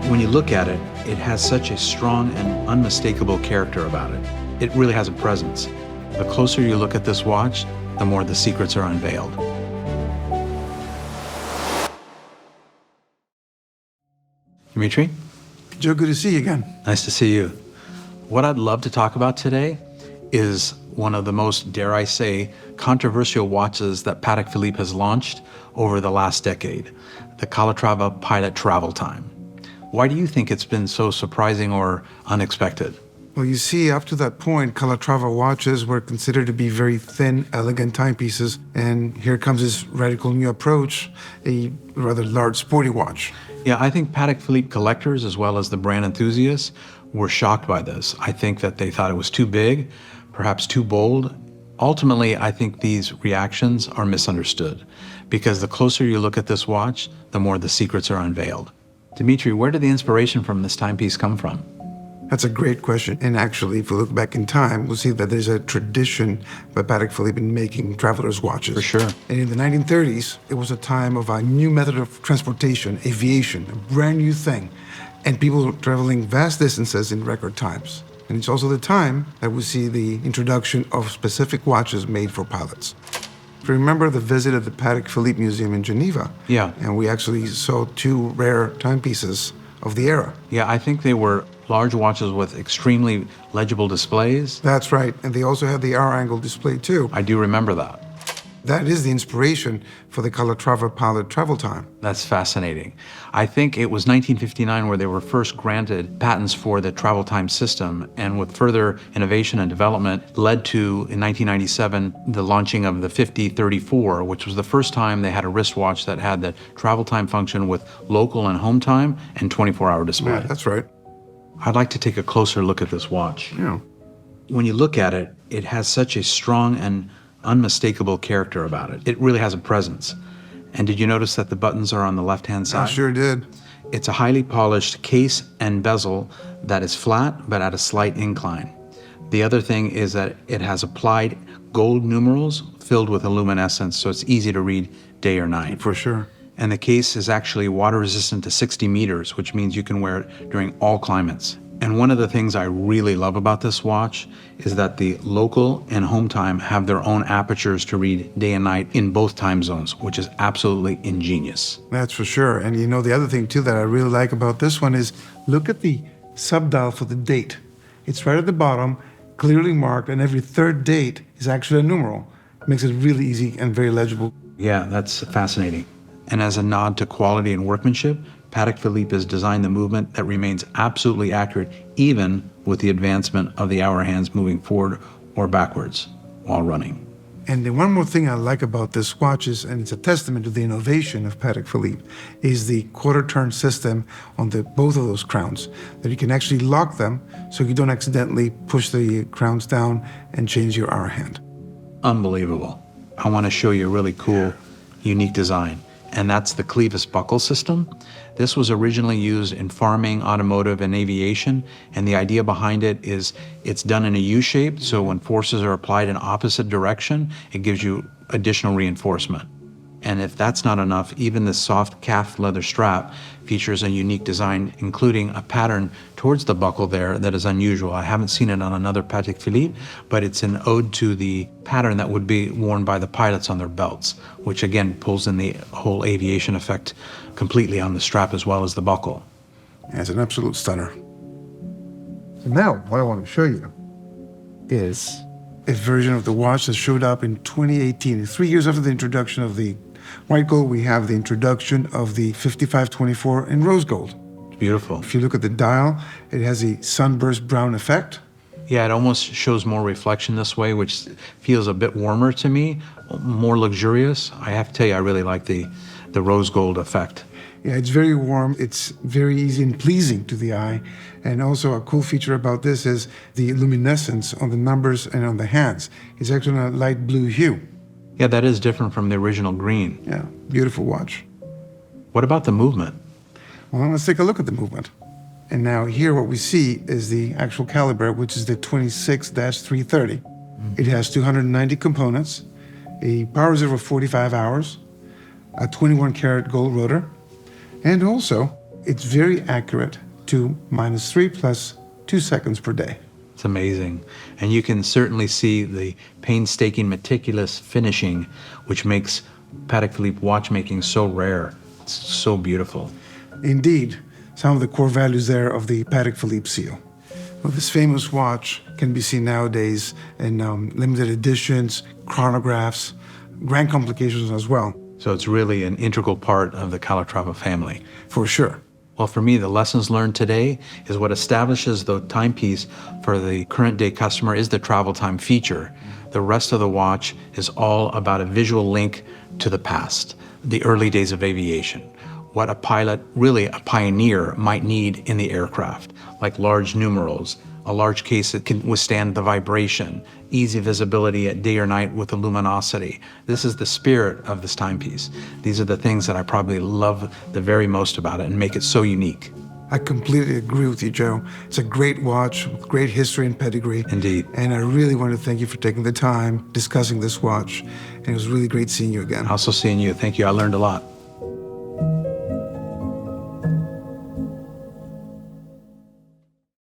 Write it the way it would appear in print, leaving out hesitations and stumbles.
When you look at it, it has such a strong and unmistakable character about it. It really has a presence. The closer you look at this watch, the more the secrets are unveiled. Dimitri? Joe, good to see you again. Nice to see you. What I'd love to talk about today is one of the most, dare I say, controversial watches that Patek Philippe has launched over the last decade, the Calatrava Pilot Travel Time. Why do you think it's been so surprising or unexpected? Well, you see, up to that point, Calatrava watches were considered to be very thin, elegant timepieces, and here comes this radical new approach, a rather large sporty watch. Yeah, I think Patek Philippe collectors, as well as the brand enthusiasts, were shocked by this. I think that they thought it was too big, perhaps too bold. Ultimately, I think these reactions are misunderstood, because the closer you look at this watch, the more the secrets are unveiled. Dimitri, where did the inspiration from this timepiece come from? That's a great question. And actually, if we look back in time, we'll see that there's a tradition by Patek Philippe in making travelers' watches. For sure. And in the 1930s, it was a time of a new method of transportation, aviation, a brand new thing, and people were traveling vast distances in record times. And it's also the time that we see the introduction of specific watches made for pilots. If you remember the visit at the Patek Philippe Museum in Geneva, yeah, and we actually saw two rare timepieces of the era. Yeah, I think they were large watches with extremely legible displays. That's right, and they also had the hour-angle display too. I do remember that. That is the inspiration for the Calatrava Pilot Travel Time. That's fascinating. I think it was 1959 where they were first granted patents for the travel time system, and with further innovation and development led to, in 1997, the launching of the 5034, which was the first time they had a wristwatch that had the travel time function with local and home time and 24-hour display. Yeah, that's right. I'd like to take a closer look at this watch. Yeah. When you look at it, it has such a strong and unmistakable character about it. It really has a presence. And did you notice that the buttons are on the left-hand side? I sure did. It's a highly polished case and bezel that is flat but at a slight incline. The other thing is that it has applied gold numerals filled with luminescence, so it's easy to read day or night. For sure. And the case is actually water resistant to 60 meters, which means you can wear it during all climates. And one of the things I really love about this watch is that the local and home time have their own apertures to read day and night in both time zones, which is absolutely ingenious. That's for sure. And you know, the other thing too that I really like about this one is look at the subdial for the date. It's right at the bottom, clearly marked, and every third date is actually a numeral. It makes it really easy and very legible. Yeah, that's fascinating. And as a nod to quality and workmanship, Patek Philippe has designed the movement that remains absolutely accurate, even with the advancement of the hour hands moving forward or backwards while running. And the one more thing I like about this watch is, and it's a testament to the innovation of Patek Philippe, is the quarter-turn system on both of those crowns, that you can actually lock them so you don't accidentally push the crowns down and change your hour hand. Unbelievable. I want to show you a really cool, unique design, and that's the clevis buckle system. This was originally used in farming, automotive, and aviation, and the idea behind it is it's done in a U shape, so when forces are applied in opposite direction, it gives you additional reinforcement. And if that's not enough, even this soft calf leather strap features a unique design, including a pattern towards the buckle there that is unusual. I haven't seen it on another Patek Philippe, but it's an ode to the pattern that would be worn by the pilots on their belts, which again pulls in the whole aviation effect completely on the strap as well as the buckle. Yeah, it's an absolute stunner. So now, what I want to show you is a version of the watch that showed up in 2018. 3 years after the introduction of the white gold, we have the introduction of the 5524 in rose gold. It's beautiful. If you look at the dial, it has a sunburst brown effect. Yeah, it almost shows more reflection this way, which feels a bit warmer to me, more luxurious. I have to tell you, I really like the rose gold effect. Yeah, it's very warm. It's very easy and pleasing to the eye. And also a cool feature about this is the luminescence on the numbers and on the hands. It's actually a light blue hue. Yeah, that is different from the original green. Yeah, beautiful watch. What about the movement? Well, let's take a look at the movement. And now here what we see is the actual caliber, which is the 26-330. It has 290 components, a power reserve of 45 hours, a 21 karat gold rotor, and also it's very accurate to -3 plus 2 seconds per day. It's amazing. And you can certainly see the painstaking, meticulous finishing, which makes Patek Philippe watchmaking so rare. It's so beautiful. Indeed, some of the core values there of the Patek Philippe seal. Well, this famous watch can be seen nowadays in limited editions, chronographs, grand complications as well. So it's really an integral part of the Calatrava family. For sure. Well, for me, the lessons learned today is what establishes the timepiece for the current day customer is the travel time feature. The rest of the watch is all about a visual link to the past, the early days of aviation, what a pilot, really a pioneer, might need in the aircraft, like large numerals, a large case that can withstand the vibration, easy visibility at day or night with the luminosity. This is the spirit of this timepiece. These are the things that I probably love the very most about it and make it so unique. I completely agree with you, Joe. It's a great watch with great history and pedigree. Indeed. And I really want to thank you for taking the time discussing this watch. And it was really great seeing you again. Also seeing you. Thank you. I learned a lot.